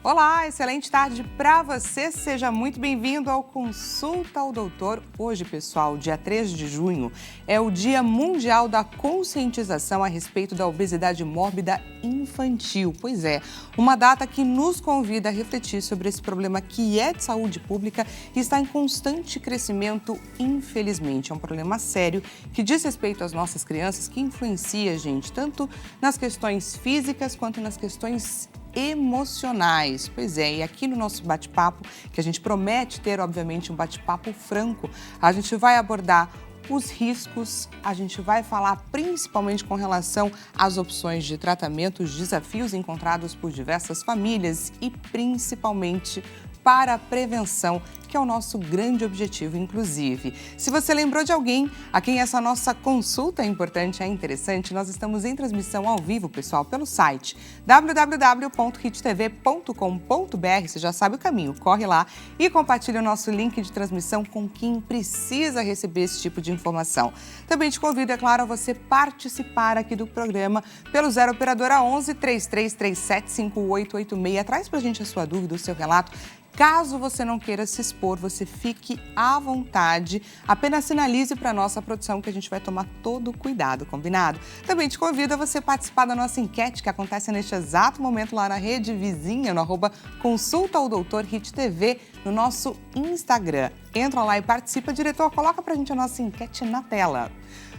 Olá, excelente tarde para você. Seja muito bem-vindo ao Consulta ao Doutor. Hoje, pessoal, dia 3 de junho, é o Dia Mundial da Conscientização a respeito da obesidade mórbida infantil. Pois é, uma data que nos convida a refletir sobre esse problema que é de saúde pública e está em constante crescimento, infelizmente. É um problema sério que diz respeito às nossas crianças, que influencia a gente tanto nas questões físicas quanto nas questões emocionais. Pois é, e aqui no nosso bate-papo, que a gente promete ter, obviamente, um bate-papo franco, a gente vai abordar os riscos, a gente vai falar principalmente com relação às opções de tratamento, os desafios encontrados por diversas famílias e principalmente para a prevenção, que é o nosso grande objetivo, inclusive. Se você lembrou de alguém a quem essa nossa consulta é importante, é interessante, nós estamos em transmissão ao vivo, pessoal, pelo site www.hittv.com.br. Você já sabe o caminho, corre lá e compartilha o nosso link de transmissão com quem precisa receber esse tipo de informação. Também te convido, é claro, a você participar aqui do programa pelo 0 Operadora 11 3337 5886. Traz pra gente a sua dúvida, o seu relato. Caso você não queira se expor, você fique à vontade, apenas sinalize para a nossa produção que a gente vai tomar todo o cuidado, combinado? Também te convido a você participar da nossa enquete que acontece neste exato momento lá na rede vizinha, no @Consulta ao Doutor Hit TV, no nosso Instagram. Entra lá e participa, diretor, coloca para a gente a nossa enquete na tela.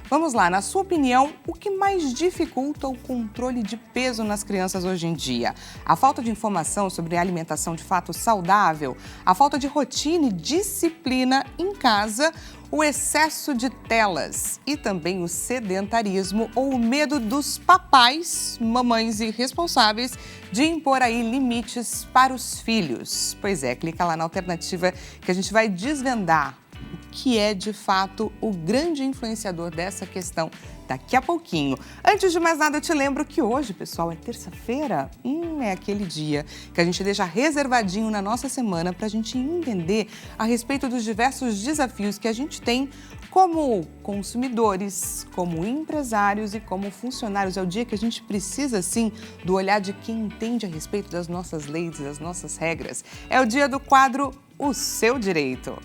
Vamos lá, na sua opinião, o que mais dificulta o controle de peso nas crianças hoje em dia? A falta de informação sobre alimentação de fato saudável, a falta de rotina e disciplina em casa, o excesso de telas e também o sedentarismo ou o medo dos papais, mamães irresponsáveis de impor aí limites para os filhos. Pois é, clica lá na alternativa que a gente vai desvendar o que é, de fato, o grande influenciador dessa questão daqui a pouquinho. Antes de mais nada, eu te lembro que hoje, pessoal, é terça-feira. É aquele dia que a gente deixa reservadinho na nossa semana para a gente entender a respeito dos diversos desafios que a gente tem como consumidores, como empresários e como funcionários. É o dia que a gente precisa, sim, do olhar de quem entende a respeito das nossas leis e das nossas regras. É o dia do quadro O Seu Direito.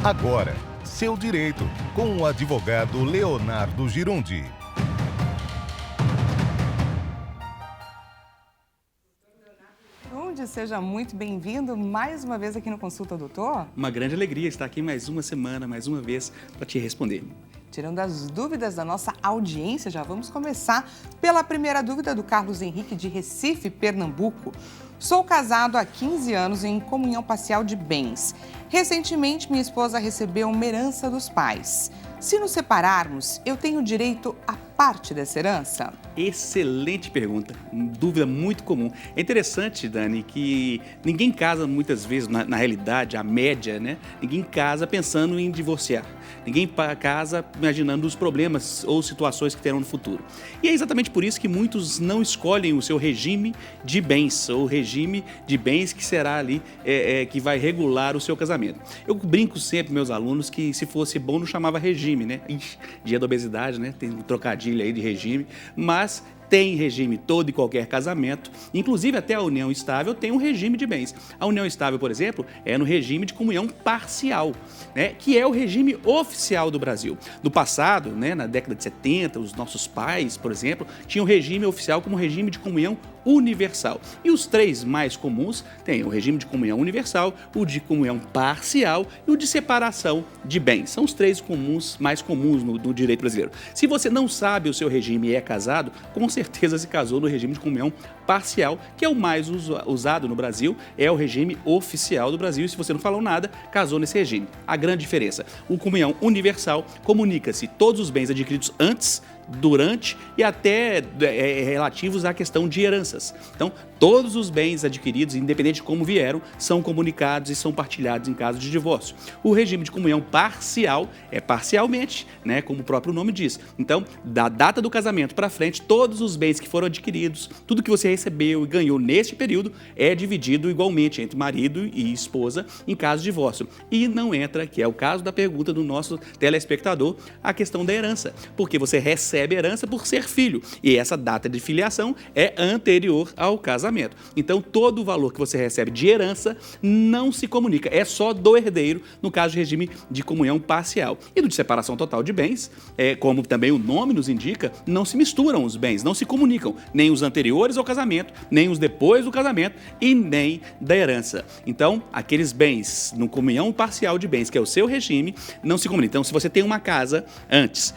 Agora, Seu Direito, com o advogado Leonardo Girundi. Seja muito bem-vindo mais uma vez aqui no Consulta Doutor. Uma grande alegria estar aqui mais uma semana, mais uma vez, para te responder. Tirando as dúvidas da nossa audiência, já vamos começar pela primeira dúvida do Carlos Henrique, de Recife, Pernambuco. Sou casado há 15 anos em comunhão parcial de bens. Recentemente, minha esposa recebeu uma herança dos pais. Se nos separarmos, eu tenho direito a parte dessa herança? Excelente pergunta, dúvida muito comum. É interessante, Dani, que ninguém casa muitas vezes, na realidade, a média, né? Ninguém casa pensando em divorciar. Ninguém casa imaginando os problemas ou situações que terão no futuro. E é exatamente por isso que muitos não escolhem o seu regime de bens, ou regime de bens que será ali, que vai regular o seu casamento. Eu brinco sempre, meus alunos, que se fosse bom não chamava regime, né? Ixi, dia da obesidade, né? Tem um trocadilho aí de regime, mas tem regime todo e qualquer casamento, inclusive até a união estável tem um regime de bens. A união estável, por exemplo, é no regime de comunhão parcial, né, que é o regime oficial do Brasil. No passado, né, na década de 70, os nossos pais, por exemplo, tinham o regime oficial como regime de comunhão universal. E os três mais comuns têm o regime de comunhão universal, o de comunhão parcial e o de separação de bens. São os três mais comuns no direito brasileiro. Se você não sabe o seu regime e é casado, com certeza se casou no regime de comunhão parcial, que é o mais usado no Brasil, é o regime oficial do Brasil. E se você não falou nada, casou nesse regime. A grande diferença, o comunhão universal comunica-se todos os bens adquiridos antes, durante e até relativos à questão de heranças. Então, todos os bens adquiridos, independente de como vieram, são comunicados e são partilhados em caso de divórcio. O regime de comunhão parcial é parcialmente, né, como o próprio nome diz. Então, da data do casamento para frente, todos os bens que foram adquiridos, tudo que você recebeu e ganhou neste período, é dividido igualmente entre marido e esposa em caso de divórcio. E não entra, que é o caso da pergunta do nosso telespectador, a questão da herança, porque você recebe herança por ser filho, e essa data de filiação é anterior ao casamento. casamento. Então, todo o valor que você recebe de herança não se comunica, é só do herdeiro, no caso de regime de comunhão parcial. E no de separação total de bens, como também o nome nos indica, não se misturam os bens, não se comunicam, nem os anteriores ao casamento, nem os depois do casamento e nem da herança. Então, aqueles bens, no comunhão parcial de bens, que é o seu regime, não se comunicam. Então, se você tem uma casa antes,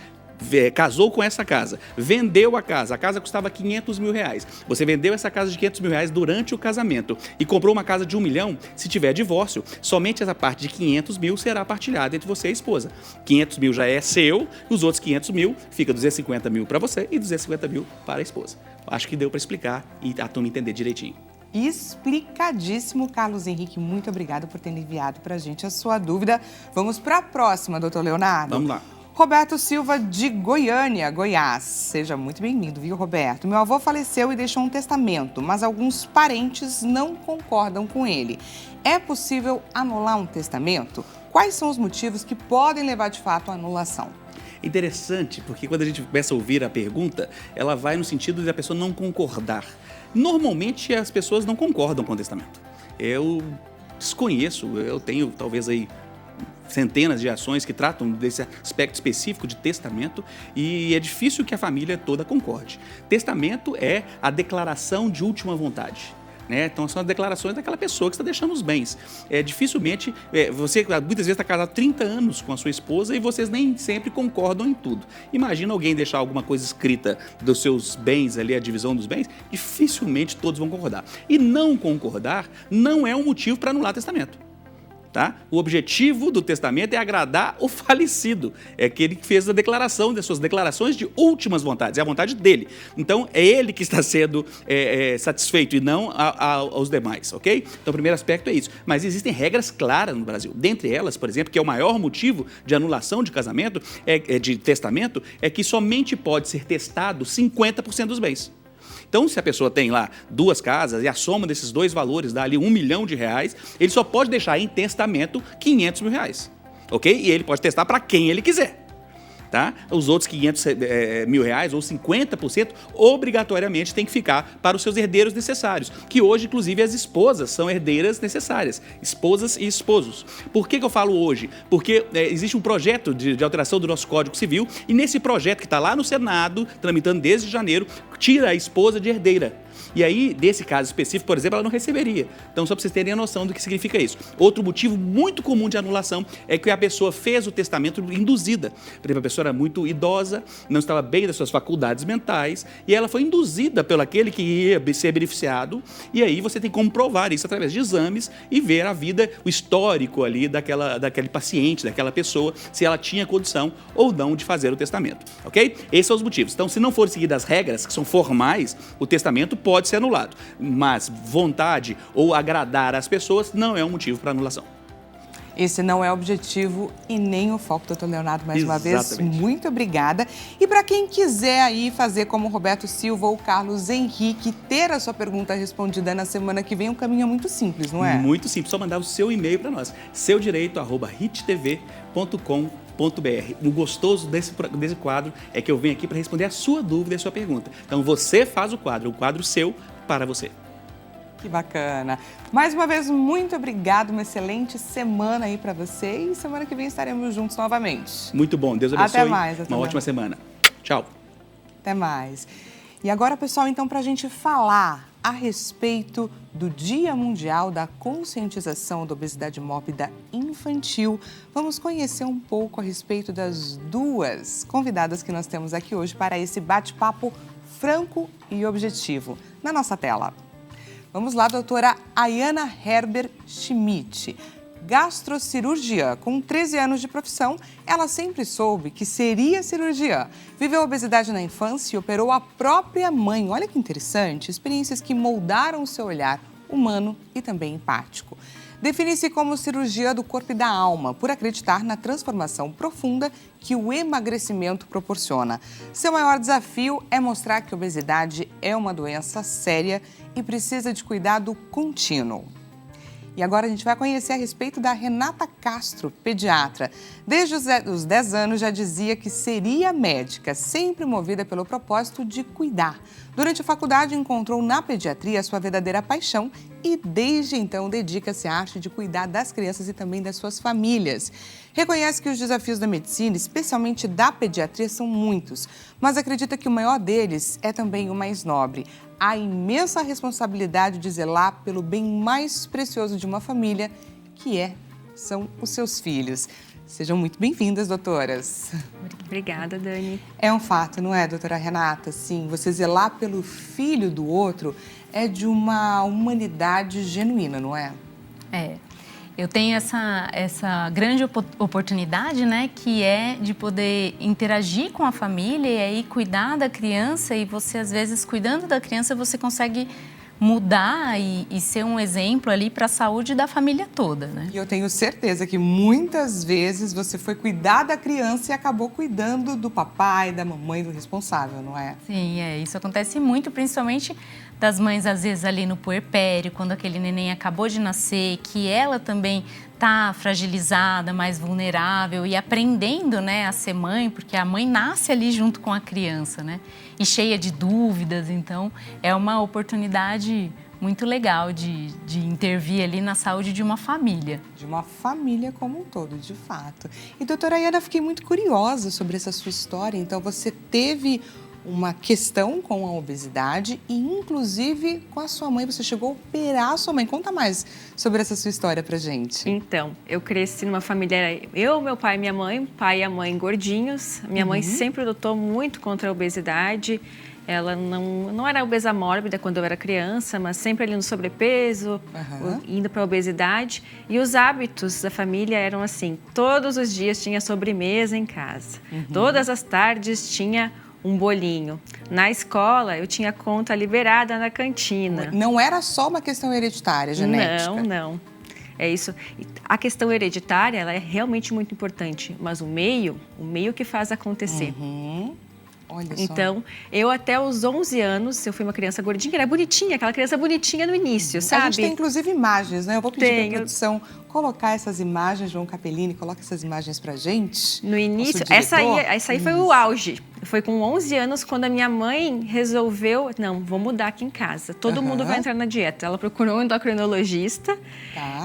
casou com essa casa, vendeu a casa custava 500 mil reais. Você vendeu essa casa de 500 mil reais durante o casamento e comprou uma casa de 1 milhão, se tiver divórcio, somente essa parte de 500 mil será partilhada entre você e a esposa. 500 mil já é seu, e os outros 500 mil fica 250 mil para você e 250 mil para a esposa. Acho que deu para explicar e a turma entender direitinho. Explicadíssimo, Carlos Henrique. Muito obrigado por ter enviado para a gente a sua dúvida. Vamos para a próxima, doutor Leonardo. Vamos lá. Roberto Silva, de Goiânia, Goiás. Seja muito bem-vindo, viu, Roberto? Meu avô faleceu e deixou um testamento, mas alguns parentes não concordam com ele. É possível anular um testamento? Quais são os motivos que podem levar, de fato, à anulação? Interessante, porque quando a gente começa a ouvir a pergunta, ela vai no sentido de a pessoa não concordar. Normalmente, as pessoas não concordam com o testamento. Eu desconheço, eu tenho talvez aí centenas de ações que tratam desse aspecto específico de testamento e é difícil que a família toda concorde. Testamento é a declaração de última vontade. Então, são as declarações daquela pessoa que está deixando os bens. Dificilmente, você muitas vezes está casado há 30 anos com a sua esposa e vocês nem sempre concordam em tudo. Imagina alguém deixar alguma coisa escrita dos seus bens ali, a divisão dos bens, dificilmente todos vão concordar. E não concordar não é um motivo para anular testamento. Tá? O objetivo do testamento é agradar o falecido, é aquele que fez a declaração, das suas declarações de últimas vontades, é a vontade dele. Então, é ele que está sendo satisfeito e não aos demais, ok? Então, o primeiro aspecto é isso. Mas existem regras claras no Brasil. Dentre elas, por exemplo, que é o maior motivo de anulação de casamento, de testamento, é que somente pode ser testado 50% dos bens. Então, se a pessoa tem lá 2 casas e a soma desses 2 valores dá ali 1 milhão de reais, ele só pode deixar em testamento 500 mil reais, ok? E ele pode testar para quem ele quiser. Tá? Os outros 500 mil reais ou 50% obrigatoriamente tem que ficar para os seus herdeiros necessários, que hoje, inclusive, as esposas são herdeiras necessárias, esposas e esposos. Por que eu falo hoje? Porque existe um projeto de alteração do nosso Código Civil e nesse projeto que está lá no Senado, tramitando desde janeiro, tira a esposa de herdeira. E aí, nesse caso específico, por exemplo, ela não receberia. Então, só para vocês terem a noção do que significa isso. Outro motivo muito comum de anulação é que a pessoa fez o testamento induzida. Por exemplo, a pessoa era muito idosa, não estava bem das suas faculdades mentais, e ela foi induzida pelo aquele que ia ser beneficiado, e aí você tem como provar isso através de exames e ver a vida, o histórico ali daquele paciente, daquela pessoa, se ela tinha condição ou não de fazer o testamento, ok? Esses são os motivos. Então, se não forem seguidas as regras, que são formais, o testamento pode ser anulado, mas vontade ou agradar as pessoas não é um motivo para anulação. Esse não é o objetivo e nem o foco, doutor Leonardo, mais uma vez, Exatamente. muito obrigada. E para quem quiser aí fazer como o Roberto Silva ou o Carlos Henrique, ter a sua pergunta respondida na semana que vem, o caminho é muito simples, não é? Muito simples, só mandar o seu e-mail para nós, seudireito@hittv.com.br. O gostoso desse quadro é que eu venho aqui para responder a sua dúvida e a sua pergunta. Então você faz o quadro seu para você. Que bacana. Mais uma vez, muito obrigado, uma excelente semana aí para você e semana que vem estaremos juntos novamente. Muito bom, Deus abençoe. Até mais. Uma ótima semana. Tchau. Até mais. E agora, pessoal, então, para a gente falar a respeito do Dia Mundial da Conscientização da Obesidade Mórbida Infantil, vamos conhecer um pouco a respeito das 2 convidadas que nós temos aqui hoje para esse bate-papo franco e objetivo. Na nossa tela. Vamos lá, doutora Ayana Herber Schmidt, gastrocirurgiã. Com 13 anos de profissão, ela sempre soube que seria cirurgiã. Viveu obesidade na infância e operou a própria mãe. Olha que interessante, experiências que moldaram o seu olhar humano e também empático. Define-se como cirurgia do corpo e da alma, por acreditar na transformação profunda que o emagrecimento proporciona. Seu maior desafio é mostrar que a obesidade é uma doença séria e precisa de cuidado contínuo. E agora a gente vai conhecer a respeito da Renata Castro, pediatra. Desde os 10 anos já dizia que seria médica, sempre movida pelo propósito de cuidar. Durante a faculdade encontrou na pediatria a sua verdadeira paixão e desde então dedica-se à arte de cuidar das crianças e também das suas famílias. Reconhece que os desafios da medicina, especialmente da pediatria, são muitos, mas acredita que o maior deles é também o mais nobre: a imensa responsabilidade de zelar pelo bem mais precioso de uma família, que são os seus filhos. Sejam muito bem-vindas, doutoras. Obrigada, Dani. É um fato, não é, doutora Renata? Sim, você zelar pelo filho do outro é de uma humanidade genuína, não é? É. Eu tenho essa grande oportunidade, né, que é de poder interagir com a família e aí cuidar da criança. E você, às vezes, cuidando da criança, você consegue mudar e ser um exemplo ali para a saúde da família toda, né? E eu tenho certeza que muitas vezes você foi cuidar da criança e acabou cuidando do papai, da mamãe, do responsável, não é? Sim, isso acontece muito, principalmente das mães, às vezes, ali no puerpério, quando aquele neném acabou de nascer, que ela também está fragilizada, mais vulnerável e aprendendo, né, a ser mãe, porque a mãe nasce ali junto com a criança, né? E cheia de dúvidas, então é uma oportunidade muito legal de intervir ali na saúde de uma família. De uma família como um todo, de fato. E, doutora Iana, fiquei muito curiosa sobre essa sua história. Então, você teve uma questão com a obesidade e, inclusive, com a sua mãe. Você chegou a operar a sua mãe. Conta mais sobre essa sua história pra gente. Então, eu cresci numa família, eu, meu pai e minha mãe, o pai e a mãe gordinhos. Minha mãe sempre lutou muito contra a obesidade. Ela não era obesa mórbida quando eu era criança, mas sempre ali no sobrepeso, indo para a obesidade. E os hábitos da família eram assim: todos os dias tinha sobremesa em casa. Todas as tardes tinha um bolinho. Na escola, eu tinha conta liberada na cantina. Não era só uma questão hereditária, genética? Não. É isso. A questão hereditária, ela é realmente muito importante, mas o meio que faz acontecer. Olha só. Então, eu até os 11 anos, eu fui uma criança gordinha, era bonitinha, aquela criança bonitinha no início, sabe? A gente tem, inclusive, imagens, né? Eu vou pedir para a produção colocar essas imagens, João Capellini, coloca essas imagens pra gente. No início, essa aí foi o auge. Foi com 11 anos quando a minha mãe resolveu, não, vou mudar aqui em casa. Todo mundo vai entrar na dieta. Ela procurou um endocrinologista,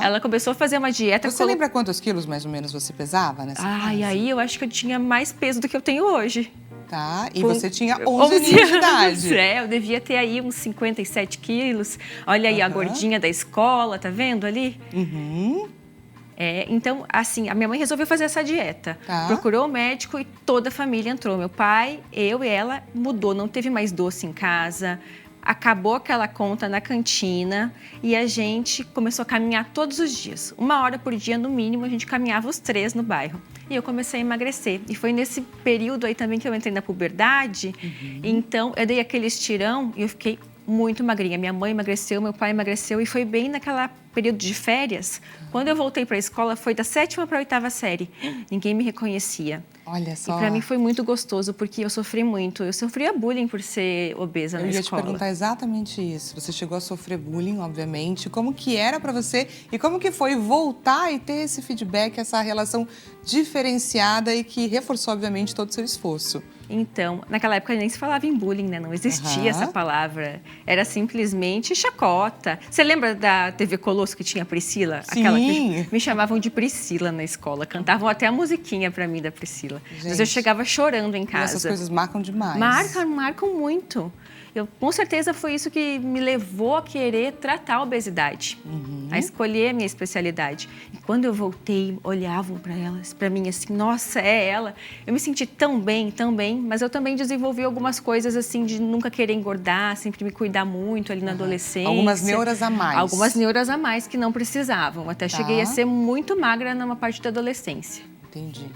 ela começou a fazer uma dieta. Você lembra quantos quilos, mais ou menos, você pesava nessa fase? E aí eu acho que eu tinha mais peso do que eu tenho hoje. Tá, e você tinha 11 anos de idade. Eu devia ter aí uns 57 quilos. Olha aí a gordinha da escola, tá vendo ali? Então, assim, a minha mãe resolveu fazer essa dieta. Procurou o médico e toda a família entrou. Meu pai, eu e ela, mudou. Não teve mais doce em casa. Acabou aquela conta na cantina e a gente começou a caminhar todos os dias. 1 hora por dia, no mínimo, a gente caminhava os 3 no bairro. E eu comecei a emagrecer. E foi nesse período aí também que eu entrei na puberdade. Então, eu dei aquele estirão e eu fiquei muito magrinha. Minha mãe emagreceu, meu pai emagreceu e foi bem naquela período de férias. Quando eu voltei para a escola, foi da 7ª para a 8ª série. Ninguém me reconhecia. Olha só. E para mim foi muito gostoso, porque eu sofri muito. Eu sofria bullying por ser obesa na escola. Eu ia te perguntar exatamente isso. Você chegou a sofrer bullying, obviamente. Como que era para você e como que foi voltar e ter esse feedback, essa relação diferenciada e que reforçou, obviamente, todo o seu esforço? Então, naquela época nem se falava em bullying, né? Não existia essa palavra. Era simplesmente chacota. Você lembra da TV Colosso que tinha a Priscila? Sim. Aquela que me chamavam de Priscila na escola. Cantavam até a musiquinha pra mim da Priscila. Gente, mas eu chegava chorando em casa. E essas coisas marcam demais. Marcam muito. Com certeza foi isso que me levou a querer tratar a obesidade, a escolher a minha especialidade. E quando eu voltei, olhavam para mim assim, nossa, é ela. Eu me senti tão bem, mas eu também desenvolvi algumas coisas assim de nunca querer engordar, sempre me cuidar muito ali na adolescência. Algumas neuras a mais. Algumas neuras a mais que não precisavam. Até cheguei a ser muito magra numa parte da adolescência. Entendi.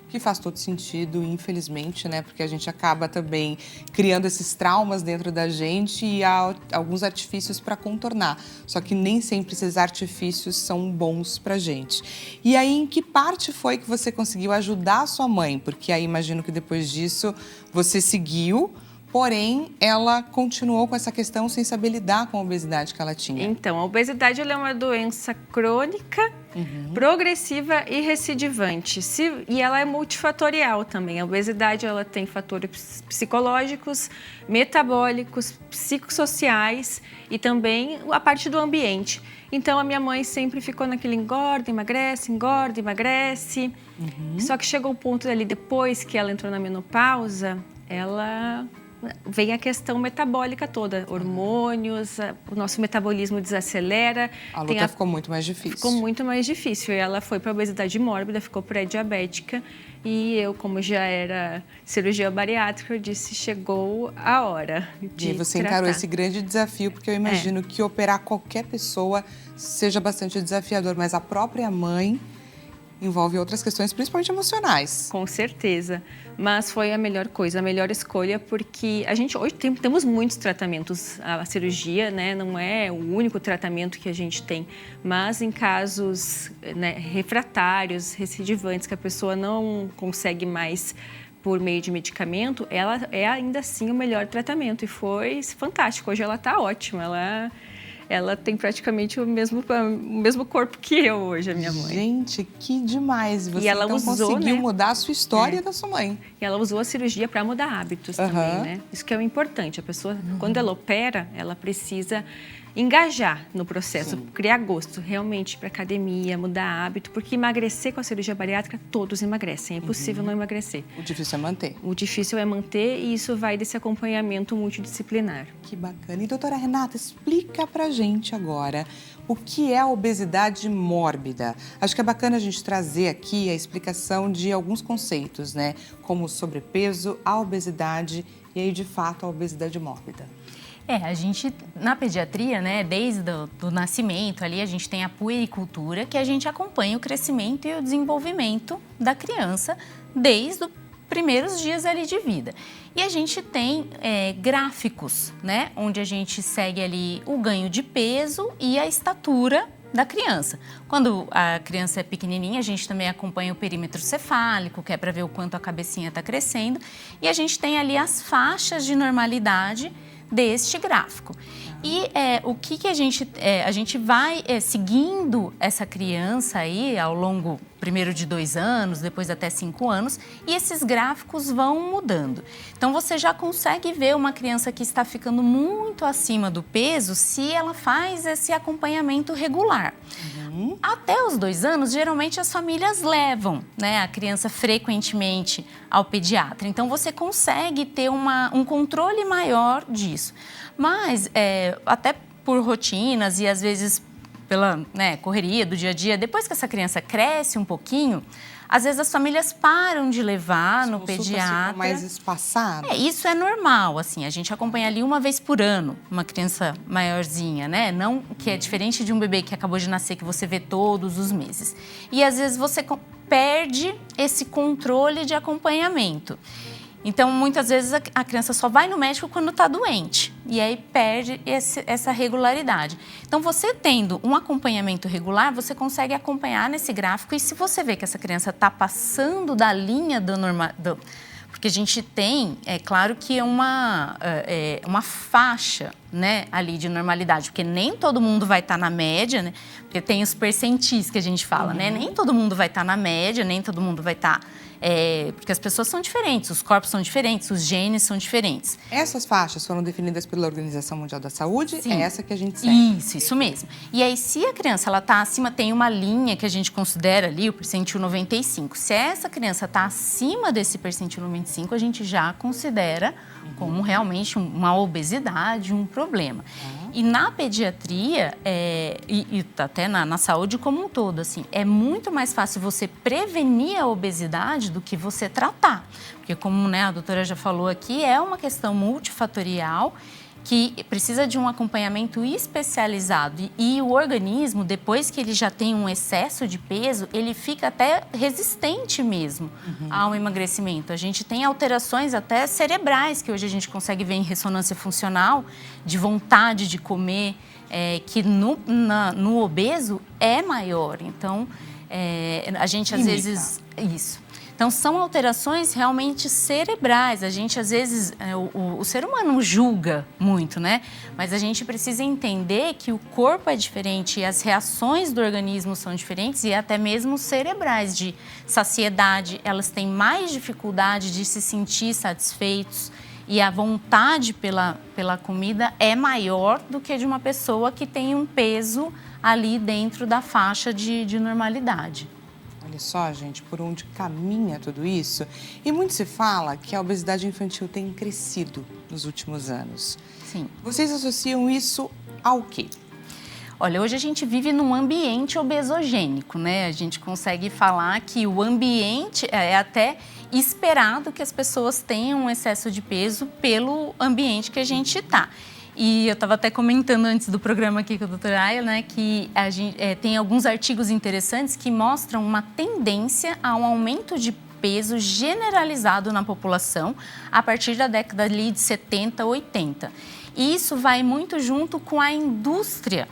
Que faz todo sentido, infelizmente, né? Porque a gente acaba também criando esses traumas dentro da gente e há alguns artifícios para contornar. Só que nem sempre esses artifícios são bons pra gente. E aí, em que parte foi que você conseguiu ajudar a sua mãe? Porque aí imagino que depois disso você seguiu porém, ela continuou com essa questão sem saber lidar com a obesidade que ela tinha. Então, a obesidade ela é uma doença crônica, progressiva e recidivante. E ela é multifatorial também. A obesidade ela tem fatores psicológicos, metabólicos, psicossociais e também a parte do ambiente. Então, a minha mãe sempre ficou naquele engorda, emagrece, engorda, emagrece. Só que chegou o ponto ali, depois que ela entrou na menopausa, ela... vem a questão metabólica toda, hormônios, o nosso metabolismo desacelera. A luta ficou muito mais difícil. Ficou muito mais difícil. E ela foi para a obesidade mórbida, ficou pré-diabética. E eu, como já era cirurgia bariátrica, eu disse, chegou a hora de E você tratar. encarou esse grande desafio, porque eu imagino que operar qualquer pessoa seja bastante desafiador, mas a própria mãe envolve outras questões, principalmente emocionais. Com certeza, mas foi a melhor coisa, a melhor escolha, porque a gente hoje temos muitos tratamentos. A cirurgia, né, não é o único tratamento que a gente tem, mas em casos, né, refratários, recidivantes, que a pessoa não consegue mais por meio de medicamento, ela é ainda assim o melhor tratamento e foi fantástico. Hoje ela está ótima, ela tem praticamente o mesmo corpo que eu hoje, a minha mãe. Gente, que demais! Você e ela então usou, conseguiu né, mudar a sua história da sua mãe. E ela usou a cirurgia para mudar hábitos também, né? Isso que é o importante. A pessoa, quando ela opera, ela precisa engajar no processo, criar gosto realmente para academia, mudar hábito, porque emagrecer com a cirurgia bariátrica, todos emagrecem. É impossível não emagrecer. O difícil é manter. O difícil é manter e isso vai desse acompanhamento multidisciplinar. Que bacana. E doutora Renata, explica pra gente agora o que é a obesidade mórbida. Acho que é bacana a gente trazer aqui a explicação de alguns conceitos, né? Como o sobrepeso, a obesidade e aí, de fato, a obesidade mórbida. A gente, na pediatria, né, desde do nascimento ali, a gente tem a puericultura, que a gente acompanha o crescimento e o desenvolvimento da criança desde os primeiros dias ali de vida. E a gente tem gráficos, né, onde a gente segue ali o ganho de peso e a estatura da criança. Quando a criança é pequenininha, a gente também acompanha o perímetro cefálico, que é para ver o quanto a cabecinha está crescendo. E a gente tem ali as faixas de normalidade deste gráfico. E o que a gente vai seguindo essa criança aí ao longo, primeiro de 2 anos, depois até 5 anos, e esses gráficos vão mudando. Então, você já consegue ver uma criança que está ficando muito acima do peso se ela faz esse acompanhamento regular. Até os 2 anos, geralmente as famílias levam, né, a criança frequentemente ao pediatra. Então, você consegue ter um controle maior disso. Mas, até por rotinas e às vezes pela, né, correria do dia a dia, depois que essa criança cresce um pouquinho, às vezes as famílias param de levar no pediatra. Ficam mais espaçadas. Isso é normal, assim, a gente acompanha ali 1 vez por ano uma criança maiorzinha, né? Não que é diferente de um bebê que acabou de nascer, que você vê todos os meses. E às vezes você perde esse controle de acompanhamento. Então, muitas vezes a criança só vai no médico quando está doente e aí perde essa regularidade. Então, você tendo um acompanhamento regular, você consegue acompanhar nesse gráfico e se você vê que essa criança está passando da linha do normal... Porque a gente tem, é claro que é uma faixa, né, ali de normalidade, porque nem todo mundo vai estar na média, né? Porque tem os percentis que a gente fala, né? Nem todo mundo vai estar na média, nem todo mundo vai estar... porque as pessoas são diferentes, os corpos são diferentes, os genes são diferentes. Essas faixas foram definidas pela Organização Mundial da Saúde? Sim. É essa que a gente segue? Isso mesmo. E aí, se a criança está acima, tem uma linha que a gente considera ali, o percentil 95. Se essa criança está acima desse percentil 95, a gente já considera como realmente uma obesidade, um problema. E na pediatria, e até na saúde como um todo, assim, é muito mais fácil você prevenir a obesidade do que você tratar. Porque como, né, a doutora já falou aqui, é uma questão multifatorial que precisa de um acompanhamento especializado e o organismo, depois que ele já tem um excesso de peso, ele fica até resistente mesmo ao emagrecimento. A gente tem alterações até cerebrais, que hoje a gente consegue ver em ressonância funcional, de vontade de comer, que no obeso é maior. Então, a gente às vezes... Isso. Então, são alterações realmente cerebrais. A gente, às vezes, o ser humano julga muito, né? Mas a gente precisa entender que o corpo é diferente e as reações do organismo são diferentes e até mesmo cerebrais, de saciedade. Elas têm mais dificuldade de se sentir satisfeitos e a vontade pela comida é maior do que de uma pessoa que tem um peso ali dentro da faixa de normalidade. Olha só, gente, por onde caminha tudo isso. E muito se fala que a obesidade infantil tem crescido nos últimos anos. Sim. Vocês associam isso ao quê? Olha, hoje a gente vive num ambiente obesogênico, né? A gente consegue falar que o ambiente é até esperado que as pessoas tenham um excesso de peso pelo ambiente que a gente está. E eu estava até comentando antes do programa aqui com a doutora Aya, né, que a gente, tem alguns artigos interessantes que mostram uma tendência a um aumento de peso generalizado na população a partir da década ali de 70, 80. E isso vai muito junto com a indústria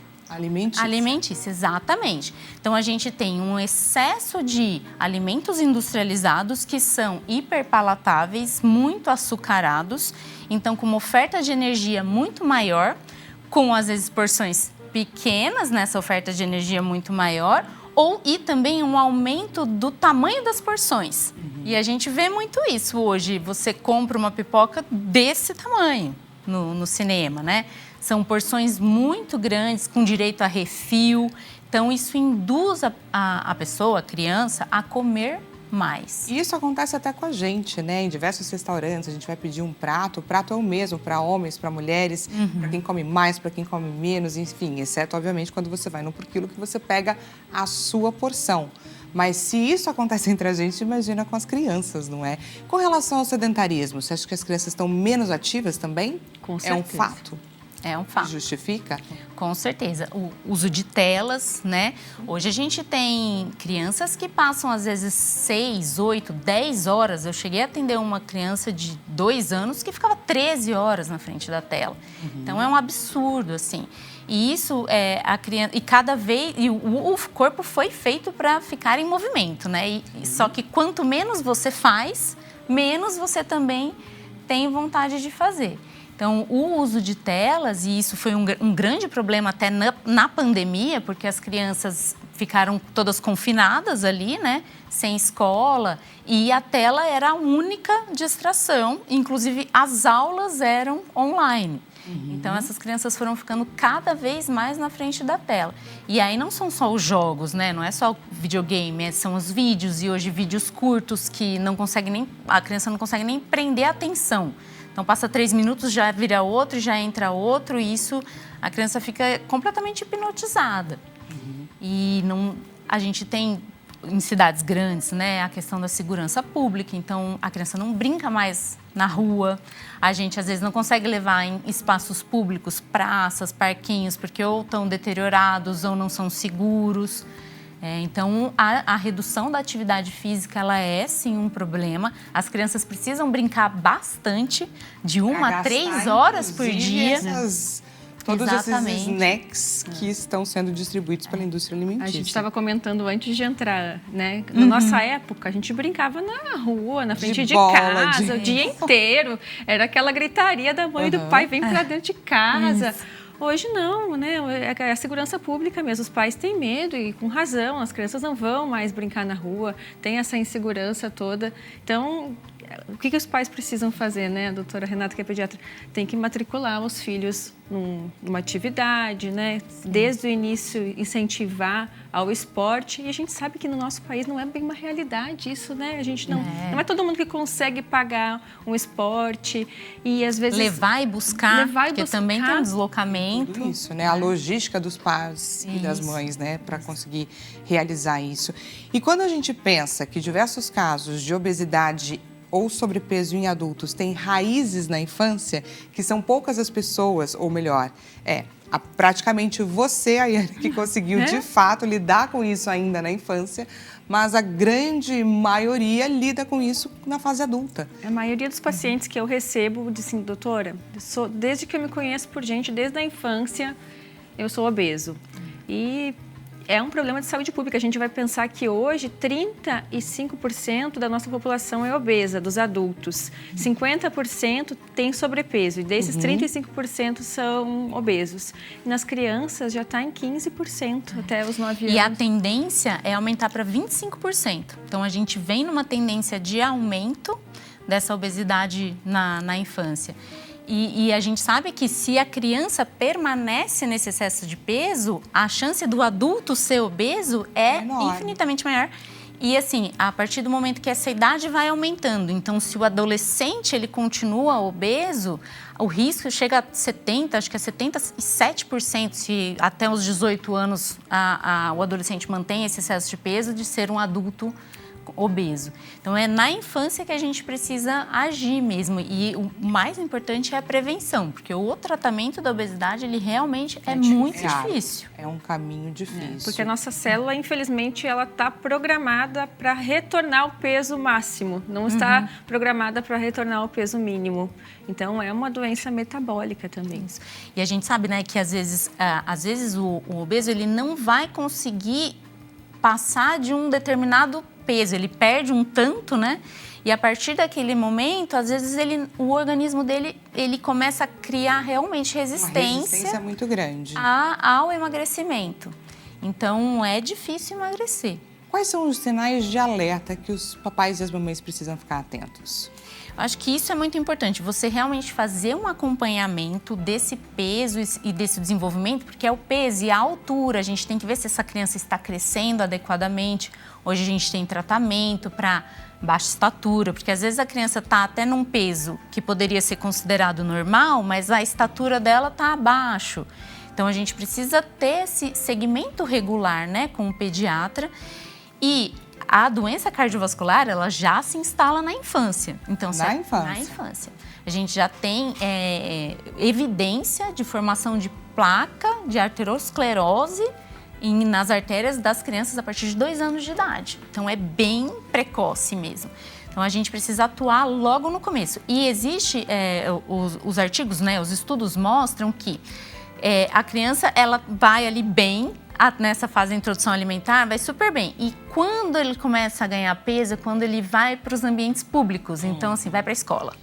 alimentícia, exatamente. Então, a gente tem um excesso de alimentos industrializados que são hiperpalatáveis, muito açucarados, então com uma oferta de energia muito maior, com às vezes porções pequenas nessa oferta de energia muito maior, e também um aumento do tamanho das porções. E a gente vê muito isso hoje, você compra uma pipoca desse tamanho no cinema, né? São porções muito grandes, com direito a refil. Então, isso induz a pessoa, a criança, a comer mais. E isso acontece até com a gente, né? Em diversos restaurantes, a gente vai pedir um prato. O prato é o mesmo para homens, para mulheres, para quem come mais, para quem come menos, enfim. Exceto, obviamente, quando você vai no por quilo, que você pega a sua porção. Mas se isso acontece entre a gente, imagina com as crianças, não é? Com relação ao sedentarismo, você acha que as crianças estão menos ativas também? Com certeza. É um fato? É um fato. Justifica? Com certeza. O uso de telas, né? Hoje a gente tem crianças que passam, às vezes, 6, 8, 10 horas. Eu cheguei a atender uma criança de 2 anos que ficava 13 horas na frente da tela. Então, é um absurdo, assim. E isso, a criança... E cada vez... E o corpo foi feito para ficar em movimento, né? Só que quanto menos você faz, menos você também tem vontade de fazer. Então, o uso de telas, e isso foi um grande problema até na pandemia, porque as crianças ficaram todas confinadas ali, né, sem escola, e a tela era a única distração, inclusive as aulas eram online. Então, essas crianças foram ficando cada vez mais na frente da tela. E aí não são só os jogos, né? Não é só o videogame, são os vídeos, e hoje vídeos curtos que a criança não consegue nem prender a atenção. Então, passa 3 minutos, já vira outro, já entra outro, e isso, a criança fica completamente hipnotizada. E a gente tem, em cidades grandes, né, a questão da segurança pública, então a criança não brinca mais na rua, a gente às vezes não consegue levar em espaços públicos, praças, parquinhos, porque ou estão deteriorados ou não são seguros. Então, a redução da atividade física, ela é sim um problema. As crianças precisam brincar bastante, de 1 a 3 horas por dia. Todos esses snacks que estão sendo distribuídos pela indústria alimentícia. A gente estava comentando antes de entrar, né? Na nossa época, a gente brincava na rua, na frente de casa, o dia inteiro. Era aquela gritaria da mãe e do pai, vem pra dentro de casa. Hoje não, né? É a segurança pública mesmo. Os pais têm medo e com razão. As crianças não vão mais brincar na rua, tem essa insegurança toda. Então, o que os pais precisam fazer, né? A doutora Renata, que é pediatra, tem que matricular os filhos numa atividade, né? Desde o início, incentivar ao esporte. E a gente sabe que no nosso país não é bem uma realidade isso, né? A gente não é todo mundo que consegue pagar um esporte e às vezes... Levar e buscar, porque também tem um deslocamento. Tudo isso, né? A logística dos pais e das mães, né? Para conseguir realizar isso. E quando a gente pensa que diversos casos de obesidade ou sobrepeso em adultos têm raízes na infância, que são poucas as pessoas, ou melhor, praticamente você, Ayane, que conseguiu de fato lidar com isso ainda na infância, mas a grande maioria lida com isso na fase adulta. A maioria dos pacientes que eu recebo dizem assim, doutora, desde que eu me conheço por gente, desde a infância, eu sou obeso. E é um problema de saúde pública. A gente vai pensar que hoje 35% da nossa população é obesa, dos adultos. 50% tem sobrepeso e desses 35% são obesos. E nas crianças já está em 15% até os 9 anos. E a tendência é aumentar para 25%. Então, a gente vem numa tendência de aumento dessa obesidade na infância. E a gente sabe que se a criança permanece nesse excesso de peso, a chance do adulto ser obeso é infinitamente maior. E assim, a partir do momento que essa idade vai aumentando, então se o adolescente ele continua obeso, o risco chega a 70%, acho que é 77%, se até os 18 anos o adolescente mantém esse excesso de peso, de ser um adulto obeso. Então, é na infância que a gente precisa agir mesmo. E o mais importante é a prevenção, porque o tratamento da obesidade, ele realmente é muito difícil. É um caminho difícil. Porque a nossa célula, infelizmente, ela está programada para retornar ao peso máximo, não está programada para retornar ao peso mínimo. Então, é uma doença metabólica também. Isso. E a gente sabe, né, que às vezes o obeso, ele não vai conseguir passar de um determinado peso, ele perde um tanto, né? E a partir daquele momento, às vezes o organismo dele, ele começa a criar realmente resistência. Uma resistência muito grande. Ao emagrecimento. Então, é difícil emagrecer. Quais são os sinais de alerta que os papais e as mamães precisam ficar atentos? Acho que isso é muito importante, você realmente fazer um acompanhamento desse peso e desse desenvolvimento, porque é o peso e a altura, a gente tem que ver se essa criança está crescendo adequadamente. Hoje a gente tem tratamento para baixa estatura, porque às vezes a criança está até num peso que poderia ser considerado normal, mas a estatura dela está abaixo. Então a gente precisa ter esse segmento regular, né, com o pediatra. E a doença cardiovascular, ela já se instala na infância. Então, na infância? Na infância. A gente já tem evidência de formação de placa de arteriosclerose nas artérias das crianças a partir de 2 anos de idade. Então, é bem precoce mesmo. Então, a gente precisa atuar logo no começo. E existe, os artigos, né, os estudos mostram que a criança, ela vai ali bem, nessa fase da introdução alimentar, vai super bem. E quando ele começa a ganhar peso, é quando ele vai para os ambientes públicos. Então, assim, vai para a escola.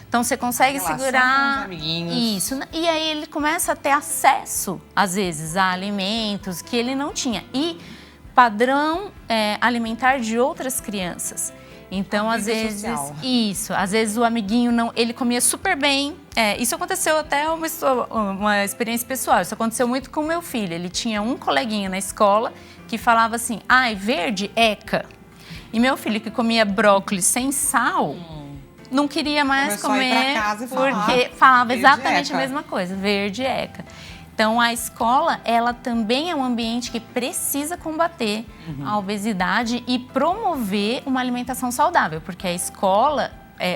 Então, você consegue segurar... Com os amiguinhos. Isso. E aí, ele começa a ter acesso, às vezes, a alimentos que ele não tinha. E padrão alimentar de outras crianças. Então, às vezes, às vezes o amiguinho não, ele comia super bem. Isso aconteceu até uma experiência pessoal. Isso aconteceu muito com o meu filho. Ele tinha um coleguinha na escola que falava assim: "Ai, verde, eca". E meu filho, que comia brócolis sem sal, não queria mais comer, a ir pra casa e porque falava exatamente eca. a mesma coisa, verde, eca. Então, a escola, ela também é um ambiente que precisa combater a obesidade e promover uma alimentação saudável, porque a escola,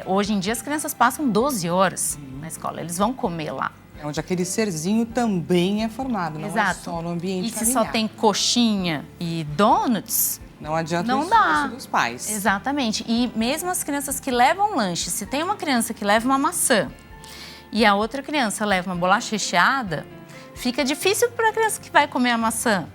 hoje em dia, as crianças passam 12 horas na escola, eles vão comer lá. É onde aquele serzinho também é formado, não é só no ambiente familiar. E se só tem coxinha e donuts, não adianta não o dá. esforço dos pais. Exatamente. E mesmo as crianças que levam lanche, se tem uma criança que leva uma maçã e a outra criança leva uma bolacha recheada, fica difícil para a criança que vai comer a maçã.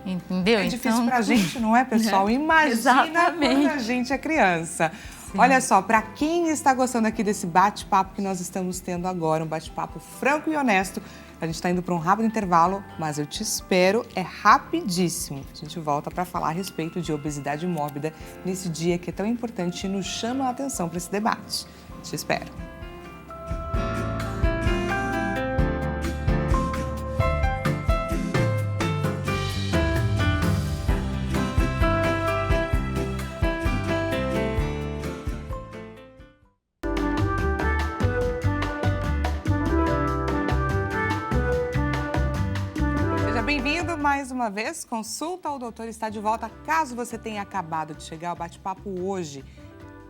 Entendeu? É difícil para a gente, não é, pessoal? Imagina quando a gente é criança. Sim. Olha só, para quem está gostando aqui desse bate-papo que nós estamos tendo agora, um bate-papo franco e honesto, a gente está indo para um rápido intervalo, mas eu te espero, é rapidíssimo. A gente volta para falar a respeito de obesidade mórbida nesse dia que é tão importante e nos chama a atenção para esse debate. Te espero. Bem-vindo mais uma vez. Consulta ao Doutor está de volta. Caso você tenha acabado de chegar ao bate-papo hoje,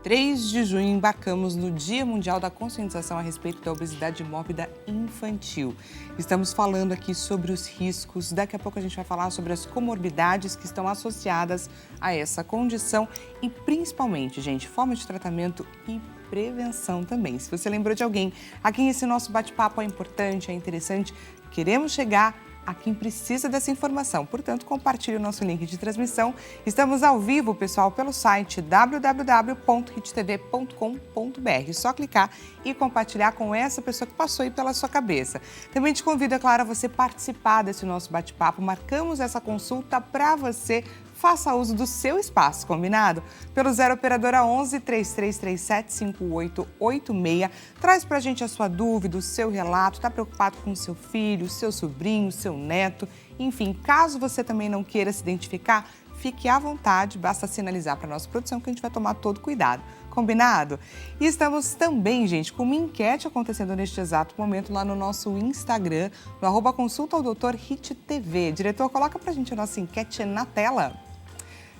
3 de junho, embarcamos no Dia Mundial da Conscientização a respeito da obesidade mórbida infantil. Estamos falando aqui sobre os riscos. Daqui a pouco a gente vai falar sobre as comorbidades que estão associadas a essa condição e, principalmente, gente, forma de tratamento e prevenção também. Se você lembrou de alguém a quem esse nosso bate-papo é importante, é interessante, queremos chegar a quem precisa dessa informação. Portanto, compartilhe o nosso link de transmissão. Estamos ao vivo, pessoal, pelo site www.hittv.com.br. Só clicar e compartilhar com essa pessoa que passou aí pela sua cabeça. Também te convido, é claro, a você participar desse nosso bate-papo. Marcamos essa consulta para você. Faça uso do seu espaço, combinado? Pelo 0 Operadora 11 3337 5886. Traz pra gente a sua dúvida, o seu relato. Tá preocupado com o seu filho, seu sobrinho, seu neto? Enfim, caso você também não queira se identificar, fique à vontade. Basta sinalizar para nossa produção que a gente vai tomar todo cuidado. Combinado? E estamos também, gente, com uma enquete acontecendo neste exato momento lá no nosso Instagram, no @consulta ao Dr. HitTV. Diretor, coloca pra gente a nossa enquete na tela.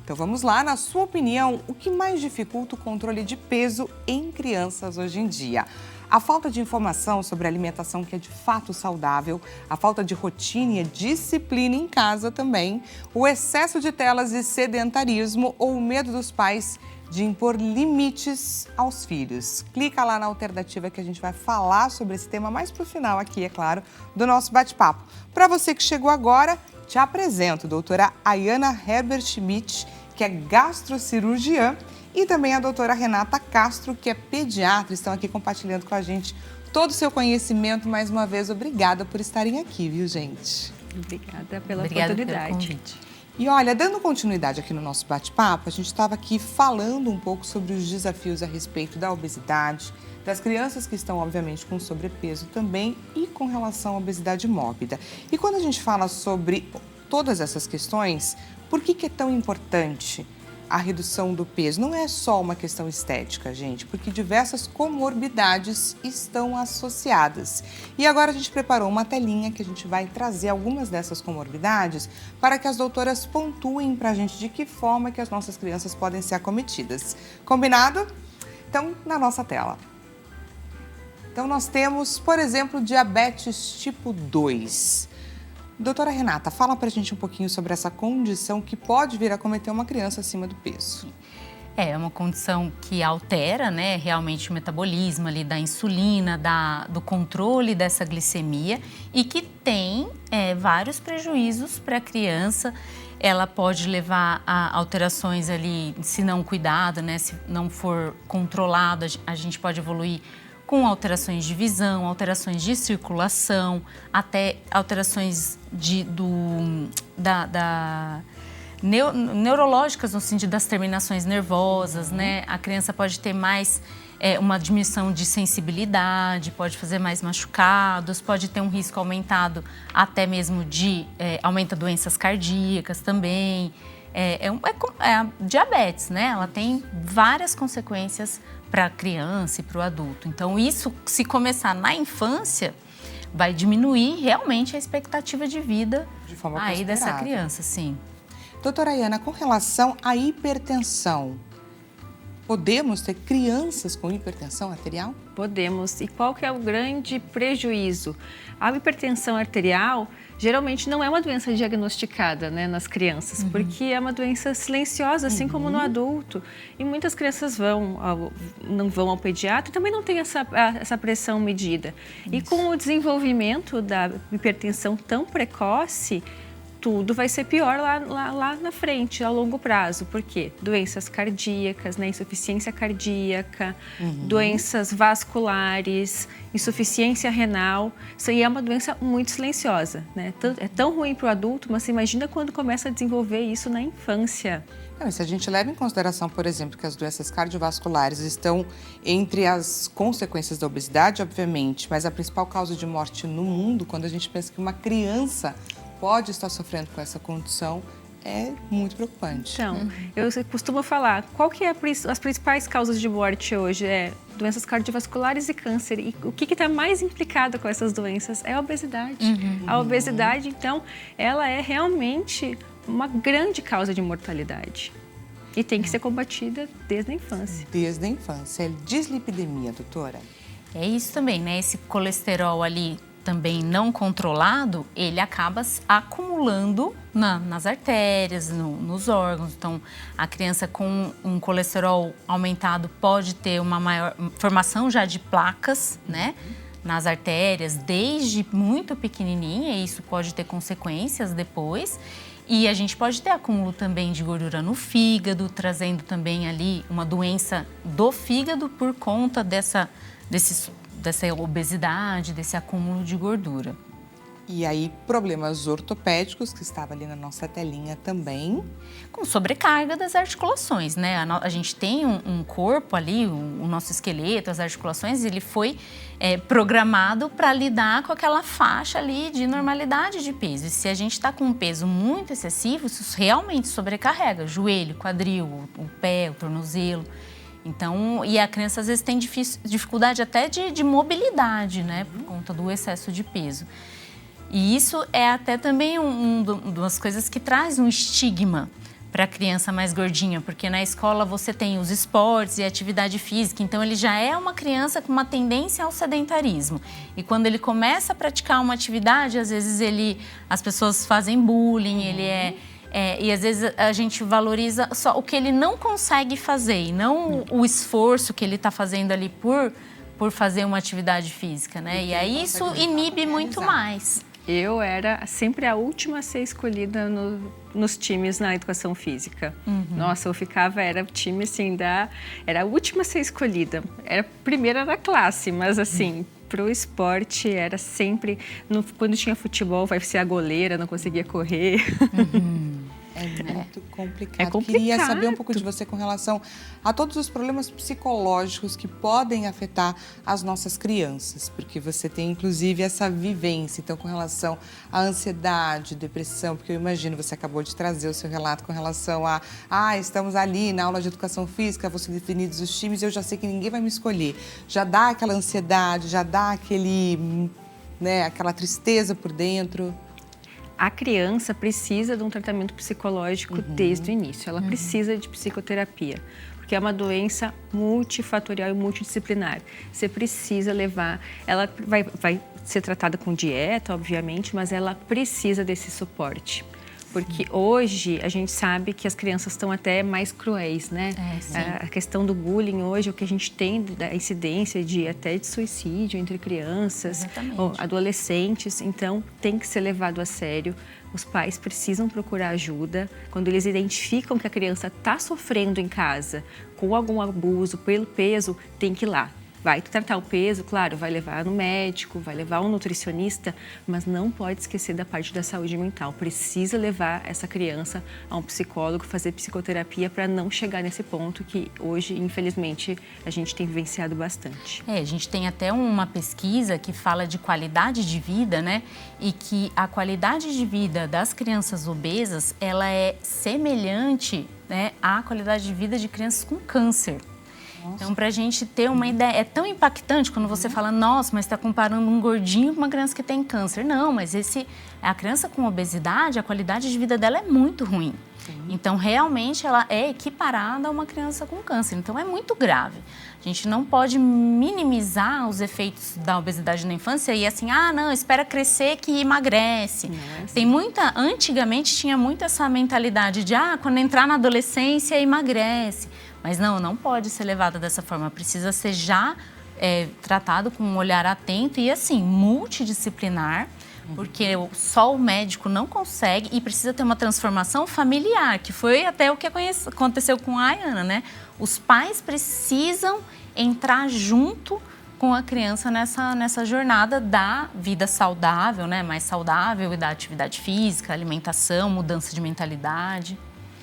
Então vamos lá, na sua opinião, o que mais dificulta o controle de peso em crianças hoje em dia? A falta de informação sobre a alimentação que é de fato saudável, a falta de rotina e disciplina em casa também, o excesso de telas e sedentarismo ou o medo dos pais de impor limites aos filhos. Clica lá na alternativa que a gente vai falar sobre esse tema mais pro final aqui, é claro, do nosso bate-papo. Para você que chegou agora, te apresento a doutora Ayana Herbert Schmidt, que é gastrocirurgiã, e também a doutora Renata Castro, que é pediatra, estão aqui compartilhando com a gente todo o seu conhecimento. Mais uma vez, obrigada por estarem aqui, viu, gente? Obrigada pela oportunidade. Pelo convite. E olha, dando continuidade aqui no nosso bate-papo, a gente estava aqui falando um pouco sobre os desafios a respeito da obesidade, das crianças que estão, obviamente, com sobrepeso também e com relação à obesidade mórbida. E quando a gente fala sobre todas essas questões, por que é tão importante a redução do peso? Não é só uma questão estética, gente, porque diversas comorbidades estão associadas. E agora a gente preparou uma telinha que a gente vai trazer algumas dessas comorbidades para que as doutoras pontuem para a gente de que forma que as nossas crianças podem ser acometidas. Combinado? Então, na nossa tela. Então, nós temos, por exemplo, diabetes tipo 2. Doutora Renata, fala pra gente um pouquinho sobre essa condição que pode vir a acometer uma criança acima do peso. É uma condição que altera, né, realmente o metabolismo ali da insulina, do controle dessa glicemia e que tem vários prejuízos para a criança. Ela pode levar a alterações ali, se não cuidado, né, se não for controlado, a gente pode evoluir com alterações de visão, alterações de circulação, até alterações neurológicas no sentido das terminações nervosas, né? A criança pode ter mais uma diminuição de sensibilidade, pode fazer mais machucados, pode ter um risco aumentado até mesmo de aumenta doenças cardíacas também. É a diabetes, né? Ela tem várias consequências para a criança e para o adulto. Então, isso, se começar na infância, vai diminuir realmente a expectativa de vida de forma aí dessa considerável. criança, sim. Doutora Ayana, com relação à hipertensão, podemos ter crianças com hipertensão arterial? Podemos. E qual que é o grande prejuízo? A hipertensão arterial geralmente não é uma doença diagnosticada, né, nas crianças, porque é uma doença silenciosa, assim como no adulto. E muitas crianças não vão ao pediatra e também não tem essa pressão medida. E com o desenvolvimento da hipertensão tão precoce, tudo vai ser pior lá na frente, a longo prazo. Por quê? Doenças cardíacas, né? Insuficiência cardíaca, doenças vasculares, insuficiência renal. Isso aí é uma doença muito silenciosa, né? É tão ruim para o adulto, mas você imagina quando começa a desenvolver isso na infância. Não, se a gente leva em consideração, por exemplo, que as doenças cardiovasculares estão entre as consequências da obesidade, obviamente, mas a principal causa de morte no mundo, quando a gente pensa que uma criança pode estar sofrendo com essa condição, é muito preocupante. Então, eu costumo falar, qual que é as principais causas de morte hoje? Doenças cardiovasculares e câncer. E o que está mais implicado com essas doenças é a obesidade. A obesidade, então, ela é realmente uma grande causa de mortalidade. E tem que ser combatida desde a infância. Desde a infância. É dislipidemia, doutora? É isso também, né? Esse colesterol ali também não controlado, ele acaba acumulando nas artérias, nos órgãos. Então, a criança com um colesterol aumentado pode ter uma maior formação já de placas, né? nas artérias desde muito pequenininha, e isso pode ter consequências depois. E a gente pode ter acúmulo também de gordura no fígado, trazendo também ali uma doença do fígado por conta dessa obesidade, desse acúmulo de gordura. E aí, problemas ortopédicos, que estava ali na nossa telinha também. Com sobrecarga das articulações, né? A gente tem um corpo ali, o nosso esqueleto, as articulações, ele foi programado para lidar com aquela faixa ali de normalidade de peso. E se a gente está com um peso muito excessivo, isso realmente sobrecarrega joelho, quadril, o pé, o tornozelo. Então, e a criança às vezes tem dificuldade até de mobilidade, né? Por conta do excesso de peso. E isso é até também uma das coisas que traz um estigma para a criança mais gordinha, porque na escola você tem os esportes e atividade física, então ele já é uma criança com uma tendência ao sedentarismo. E quando ele começa a praticar uma atividade, às vezes as pessoas fazem bullying, e às vezes a gente valoriza só o que ele não consegue fazer e não o esforço que ele está fazendo ali por fazer uma atividade física, né? E aí isso inibe muito mais. Eu era sempre a última a ser escolhida nos times na educação física. Nossa, eu ficava, era o time assim, era a última a ser escolhida. Era a primeira da classe, mas assim, pro esporte era sempre, quando tinha futebol, vai ser a goleira, não conseguia correr. É muito complicado. É complicado. Queria saber um pouco de você com relação a todos os problemas psicológicos que podem afetar as nossas crianças, porque você tem, inclusive, essa vivência. Então, com relação à ansiedade, depressão, porque eu imagino, você acabou de trazer o seu relato com relação a estamos ali na aula de educação física, vão ser definidos os times e eu já sei que ninguém vai me escolher. Já dá aquela ansiedade, já dá aquela tristeza por dentro. A criança precisa de um tratamento psicológico desde o início. Ela precisa de psicoterapia, porque é uma doença multifatorial e multidisciplinar. Você precisa levar... Ela vai ser tratada com dieta, obviamente, mas ela precisa desse suporte. Porque hoje a gente sabe que as crianças estão até mais cruéis, né? A questão do bullying hoje, o que a gente tem da incidência até de suicídio entre crianças, ou adolescentes, então tem que ser levado a sério. Os pais precisam procurar ajuda. Quando eles identificam que a criança está sofrendo em casa com algum abuso pelo peso, tem que ir lá. Vai tratar o peso, claro, vai levar no médico, vai levar um nutricionista, mas não pode esquecer da parte da saúde mental. Precisa levar essa criança a um psicólogo, fazer psicoterapia para não chegar nesse ponto que hoje, infelizmente, a gente tem vivenciado bastante. A gente tem até uma pesquisa que fala de qualidade de vida, né? E que a qualidade de vida das crianças obesas, ela é semelhante, né, à qualidade de vida de crianças com câncer. Então, para a gente ter uma ideia, é tão impactante quando você fala, nossa, mas está comparando um gordinho com uma criança que tem câncer. Não, mas a criança com obesidade, a qualidade de vida dela é muito ruim. Então, realmente, ela é equiparada a uma criança com câncer. Então, é muito grave. A gente não pode minimizar os efeitos da obesidade na infância e assim, não, espera crescer que emagrece. Antigamente tinha muito essa mentalidade de, quando entrar na adolescência, emagrece. Mas não pode ser levado dessa forma. Precisa ser já tratado com um olhar atento e, assim, multidisciplinar, porque só o médico não consegue e precisa ter uma transformação familiar, que foi até o que aconteceu com a Ayana, né? Os pais precisam entrar junto com a criança nessa jornada da vida saudável, né? Mais saudável, e da atividade física, alimentação, mudança de mentalidade.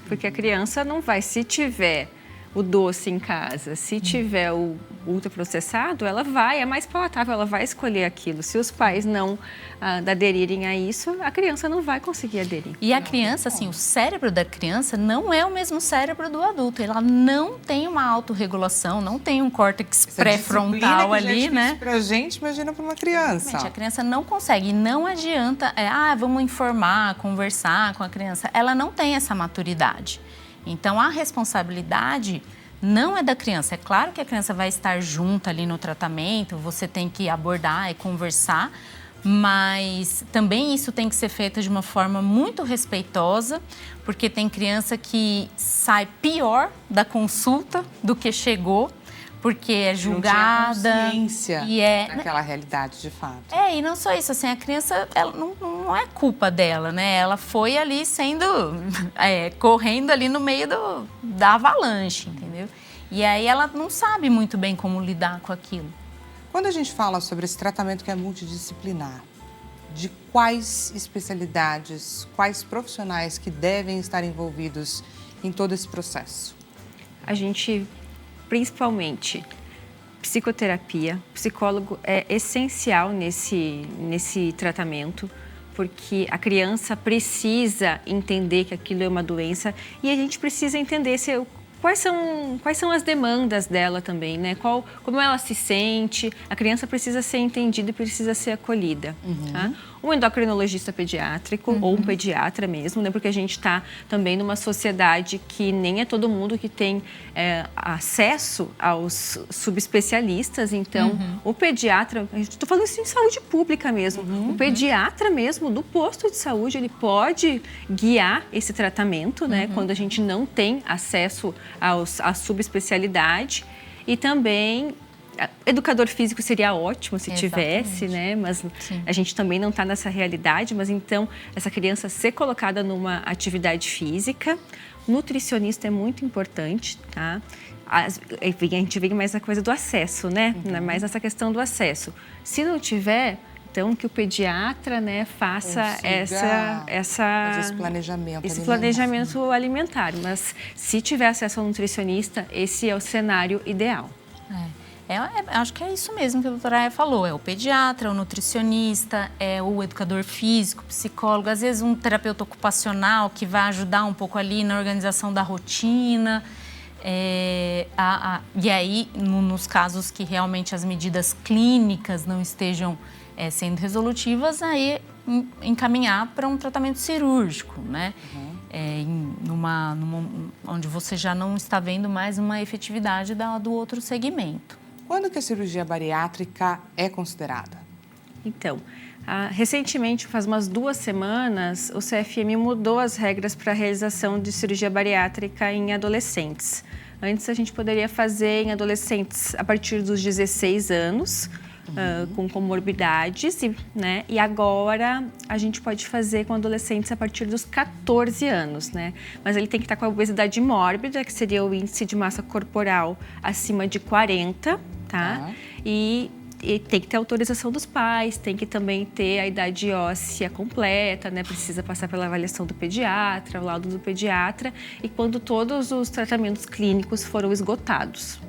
Porque a criança não vai, se tiver o doce em casa, se tiver o ultraprocessado, ela é mais palatável, ela vai escolher aquilo. Se os pais não aderirem a isso, a criança não vai conseguir aderir. E a criança, assim, o cérebro da criança não é o mesmo cérebro do adulto. Ela não tem uma autorregulação, não tem um córtex pré-frontal ali, né? Pra gente, imagina para uma criança. A criança não consegue, não adianta, vamos informar, conversar com a criança. Ela não tem essa maturidade. Então, a responsabilidade não é da criança. É claro que a criança vai estar junto ali no tratamento, você tem que abordar e conversar, mas também isso tem que ser feito de uma forma muito respeitosa, porque tem criança que sai pior da consulta do que chegou, porque é julgada. Não tinha consciência e daquela realidade, de fato. E não só isso, assim, a criança, ela não é culpa dela, né? Ela foi ali sendo, correndo ali no meio da avalanche, entendeu? E aí ela não sabe muito bem como lidar com aquilo. Quando a gente fala sobre esse tratamento que é multidisciplinar, de quais especialidades, quais profissionais que devem estar envolvidos em todo esse processo? A gente, principalmente, psicoterapia, psicólogo é essencial nesse tratamento, porque a criança precisa entender que aquilo é uma doença e a gente precisa entender quais são as demandas dela também, né? Como ela se sente, a criança precisa ser entendida e precisa ser acolhida. Tá? Um endocrinologista pediátrico ou um pediatra mesmo, né? Porque a gente está também numa sociedade que nem é todo mundo que tem acesso aos subespecialistas. Então, o pediatra, estou falando isso em saúde pública mesmo, o pediatra mesmo do posto de saúde, ele pode guiar esse tratamento, né? Quando a gente não tem acesso à subespecialidade. E também educador físico seria ótimo se tivesse, né? Mas a gente também não está nessa realidade. Mas então, essa criança ser colocada numa atividade física. Nutricionista é muito importante, tá? A gente vê mais a coisa do acesso, né? Mais essa questão do acesso. Se não tiver, então que o pediatra, né, faça esse planejamento alimentar. Mas se tiver acesso ao nutricionista, esse é o cenário ideal. Acho que é isso mesmo que a doutora Aya falou. É o pediatra, o nutricionista, é o educador físico, psicólogo, às vezes um terapeuta ocupacional que vai ajudar um pouco ali na organização da rotina. E aí, nos casos que realmente as medidas clínicas não estejam sendo resolutivas, aí encaminhar para um tratamento cirúrgico, né? Onde você já não está vendo mais uma efetividade do outro segmento. Quando que a cirurgia bariátrica é considerada? Então, recentemente, faz umas 2 semanas, o CFM mudou as regras para a realização de cirurgia bariátrica em adolescentes. Antes, a gente poderia fazer em adolescentes a partir dos 16 anos, com comorbidades, né? E agora a gente pode fazer com adolescentes a partir dos 14 anos, né? Mas ele tem que estar com a obesidade mórbida, que seria o índice de massa corporal acima de 40, tá? E tem que ter autorização dos pais, tem que também ter a idade óssea completa, né? Precisa passar pela avaliação do pediatra, o laudo do pediatra, e quando todos os tratamentos clínicos foram esgotados.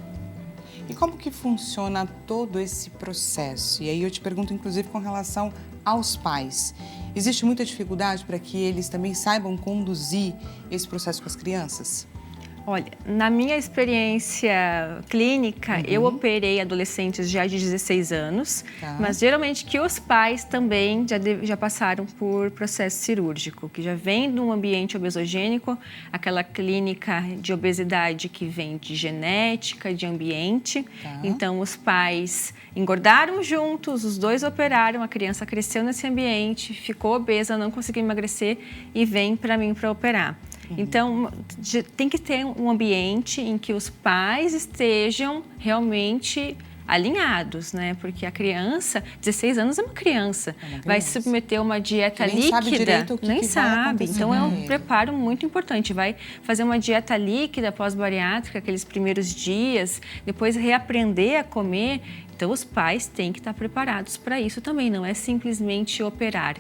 E como que funciona todo esse processo? E aí eu te pergunto, inclusive, com relação aos pais. Existe muita dificuldade para que eles também saibam conduzir esse processo com as crianças? Olha, na minha experiência clínica, eu operei adolescentes já de 16 anos, mas geralmente que os pais também já passaram por processo cirúrgico, que já vem de um ambiente obesogênico, aquela clínica de obesidade que vem de genética, de ambiente. Então, os pais engordaram juntos, os dois operaram, a criança cresceu nesse ambiente, ficou obesa, não conseguiu emagrecer e vem para mim para operar. Então, tem que ter um ambiente em que os pais estejam realmente alinhados, né? Porque a criança, 16 anos é uma criança, vai se submeter a uma dieta líquida, sabe direito o que vai acontecer. Então é um preparo muito importante, vai fazer uma dieta líquida pós-bariátrica, aqueles primeiros dias, depois reaprender a comer. Então, os pais têm que estar preparados para isso também, não é simplesmente operar.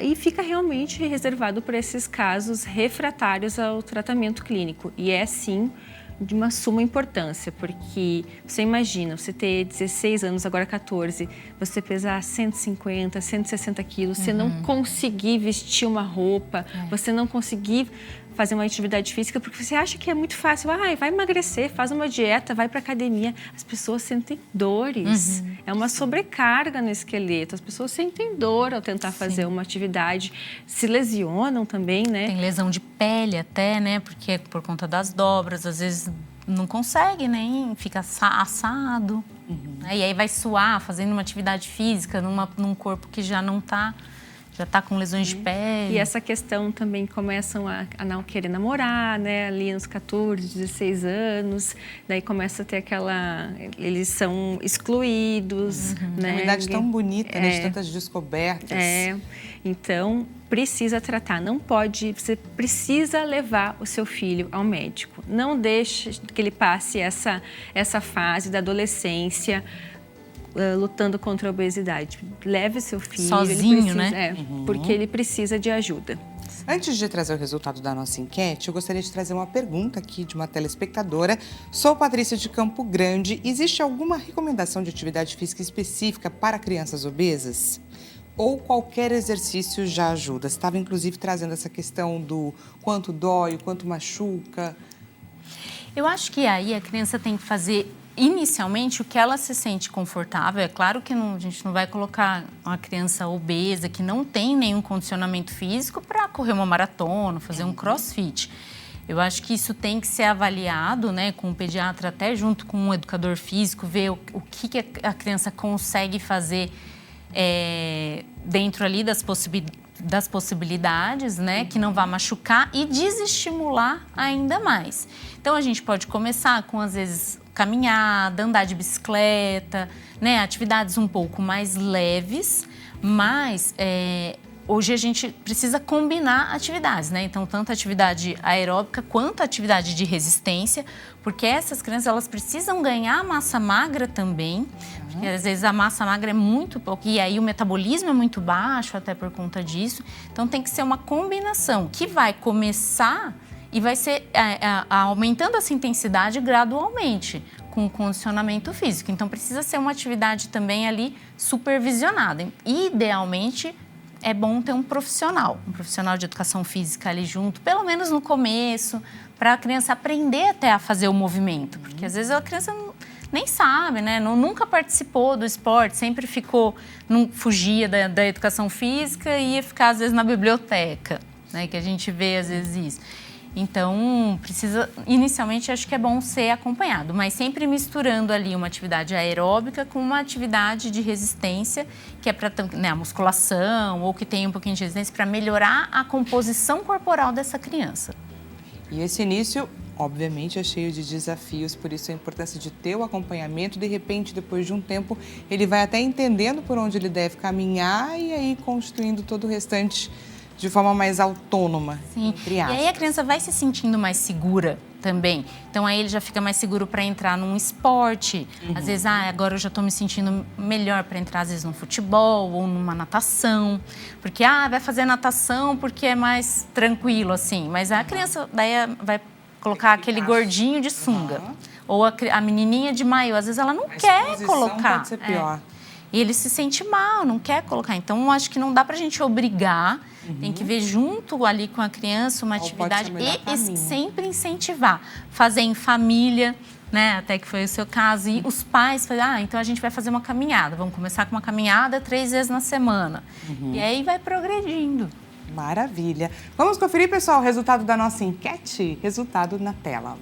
E fica realmente reservado para esses casos refratários ao tratamento clínico. E é, sim, de uma suma importância, porque você imagina, você ter 16 anos, agora 14, você pesar 150, 160 quilos, você não conseguir vestir uma roupa, você não conseguir fazer uma atividade física, porque você acha que é muito fácil. Vai emagrecer, faz uma dieta, vai para academia. As pessoas sentem dores. É uma sobrecarga no esqueleto. As pessoas sentem dor ao tentar fazer uma atividade. Se lesionam também, né? Tem lesão de pele até, né? Porque por conta das dobras, às vezes não consegue, nem fica assado. E aí vai suar fazendo uma atividade física num corpo que já não está já está com lesões de pele. E essa questão também começam a não querer namorar, né? Ali nos 14, 16 anos, daí começa a ter aquela... Eles são excluídos, né? É uma idade tão bonita, né? De tantas descobertas. Então, precisa tratar, não pode... Você precisa levar o seu filho ao médico. Não deixe que ele passe essa fase da adolescência lutando contra a obesidade. Leve seu filho. Sozinho, ele precisa, né? Porque ele precisa de ajuda. Antes de trazer o resultado da nossa enquete, eu gostaria de trazer uma pergunta aqui de uma telespectadora. Sou Patrícia de Campo Grande. Existe alguma recomendação de atividade física específica para crianças obesas? Ou qualquer exercício já ajuda? Você estava, inclusive, trazendo essa questão do quanto dói, o quanto machuca. Eu acho que aí a criança tem que fazer... Inicialmente, o que ela se sente confortável, é claro que a gente não vai colocar uma criança obesa que não tem nenhum condicionamento físico para correr uma maratona, fazer um crossfit. Eu acho que isso tem que ser avaliado, né, com o pediatra, até junto com um educador físico, ver o que a criança consegue fazer dentro ali das possibilidades, né, que não vá machucar e desestimular ainda mais. Então, a gente pode começar com, às vezes, caminhada, andar de bicicleta, né, atividades um pouco mais leves, mas hoje a gente precisa combinar atividades, né? Então, tanto atividade aeróbica quanto atividade de resistência, porque essas crianças, elas precisam ganhar massa magra também, porque às vezes a massa magra é muito pouco, e aí o metabolismo é muito baixo até por conta disso. Então, tem que ser uma combinação que vai começar e vai ser aumentando essa intensidade gradualmente, com o condicionamento físico. Então, precisa ser uma atividade também ali supervisionada. Idealmente, é bom ter um profissional de educação física ali junto, pelo menos no começo, para a criança aprender até a fazer o movimento. Porque, às vezes, a criança nem sabe, né? Nunca participou do esporte, sempre fugia da educação física e ia ficar, às vezes, na biblioteca, né? Que a gente vê, às vezes, isso. Então, inicialmente, acho que é bom ser acompanhado, mas sempre misturando ali uma atividade aeróbica com uma atividade de resistência, que é para, né, a musculação ou que tem um pouquinho de resistência, para melhorar a composição corporal dessa criança. E esse início, obviamente, é cheio de desafios, por isso a importância de ter o acompanhamento. De repente, depois de um tempo, ele vai até entendendo por onde ele deve caminhar e aí construindo todo o restante de forma mais autônoma. Sim, e aí a criança vai se sentindo mais segura também. Então, aí ele já fica mais seguro para entrar num esporte. Às vezes, agora eu já estou me sentindo melhor para entrar, às vezes, no futebol ou numa natação. Porque, vai fazer natação porque é mais tranquilo, assim. Mas a criança daí vai colocar aquele gordinho de sunga. Ou a menininha de maiô. Às vezes, ela não quer colocar. Pode ser pior. E ele se sente mal, não quer colocar. Então, acho que não dá para a gente obrigar. Tem que ver junto ali com a criança uma atividade e sempre incentivar. Fazer em família, né? Até que foi o seu caso. E os pais falam, então a gente vai fazer uma caminhada. Vamos começar com uma caminhada 3 vezes na semana. E aí vai progredindo. Maravilha. Vamos conferir, pessoal, o resultado da nossa enquete? Resultado na tela.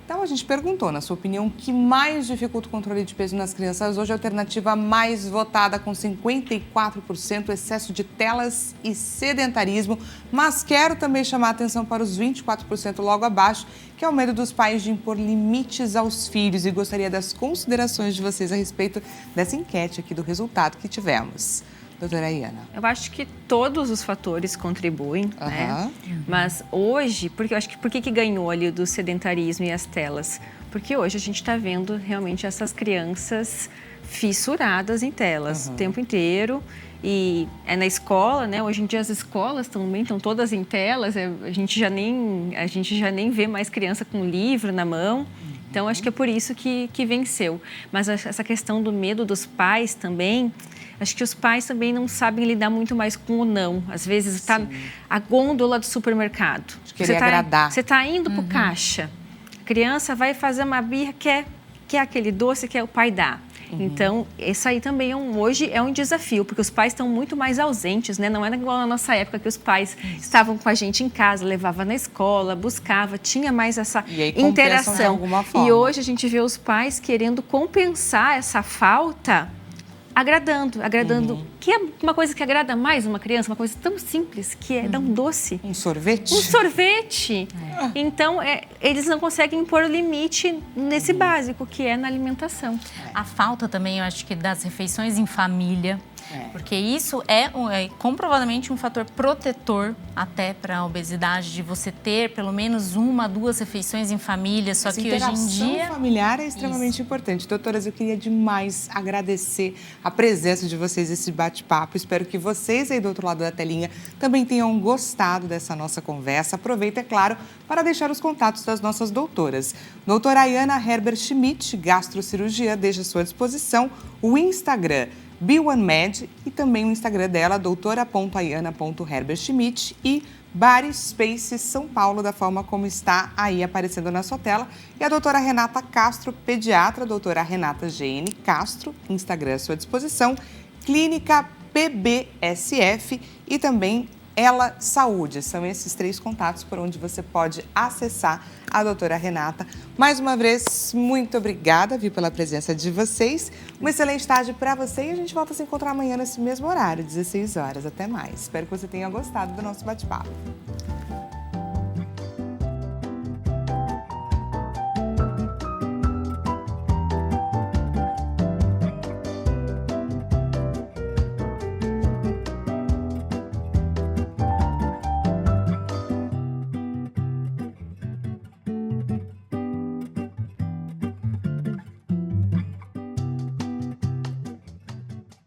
Então, a gente perguntou, na sua opinião, o que mais dificulta o controle de peso nas crianças? Hoje, a alternativa mais votada, com 54%, excesso de telas e sedentarismo. Mas quero também chamar a atenção para os 24% logo abaixo, que é o medo dos pais de impor limites aos filhos. E gostaria das considerações de vocês a respeito dessa enquete aqui, do resultado que tivemos. Doutora Iana. Eu acho que todos os fatores contribuem, né? Mas hoje, porque eu acho que por que ganhou ali do sedentarismo e as telas? Porque hoje a gente está vendo realmente essas crianças fissuradas em telas o tempo inteiro. E é na escola, né? Hoje em dia as escolas também estão todas em telas. A gente já nem vê mais criança com livro na mão. Então, acho que é por isso que venceu. Mas essa questão do medo dos pais também, acho que os pais também não sabem lidar muito mais com o não. Às vezes está a gôndola do supermercado. De querer agradar. Você está indo para o caixa. A criança vai fazer uma birra, quer aquele doce que o pai dá. Então, isso aí também hoje é um desafio, porque os pais estão muito mais ausentes, né? Não era igual na nossa época que os pais estavam com a gente em casa, levava na escola, buscava, tinha mais essa interação. De alguma forma. E hoje a gente vê os pais querendo compensar essa falta agradando, que é uma coisa que agrada mais uma criança, uma coisa tão simples, que é dar um doce. Um sorvete? Um sorvete. Então, eles não conseguem impor o limite nesse básico, que é na alimentação. A falta também, eu acho que das refeições em família, porque isso é comprovadamente um fator protetor até para a obesidade, de você ter pelo menos 1, 2 refeições em família, só que hoje em dia... A familiar é extremamente importante. Doutoras, eu queria demais agradecer a presença de vocês nesse bate-papo. Espero que vocês aí do outro lado da telinha também tenham gostado dessa nossa conversa. Aproveita, é claro, para deixar os contatos das nossas doutoras. Doutora Ayana Herber Schmidt, gastrocirurgia, deixa à sua disposição o Instagram B1Med e também o Instagram dela, doutora.ayana.herberschmidt e Body Space São Paulo, da forma como está aí aparecendo na sua tela. E a doutora Renata Castro, pediatra, doutora Renata GN Castro, Instagram à sua disposição, Clínica PBSF e também Ela Saúde. São esses 3 contatos por onde você pode acessar a doutora Renata. Mais uma vez, muito obrigada, pela presença de vocês. Uma excelente tarde para você e a gente volta a se encontrar amanhã nesse mesmo horário, 16 horas. Até mais. Espero que você tenha gostado do nosso bate-papo.